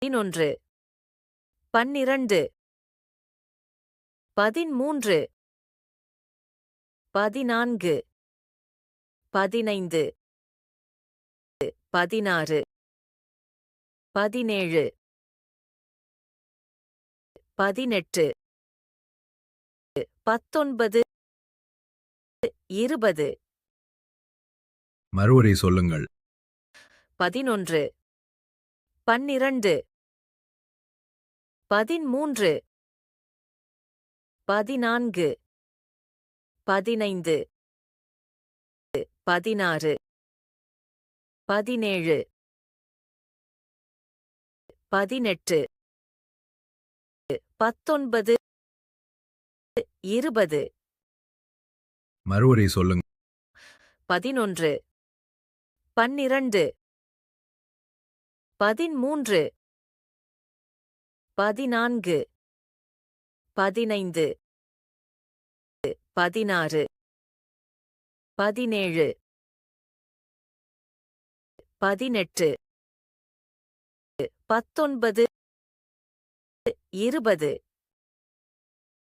11 12 13 14 15 16 17 18 19 20 மறுவரை சொல்லுங்கள். 11 12 13 14 15 16 17 18 19 20 மறுவரை சொல்லுங்கள். 11 12 13 14 15 16 17 18 19 20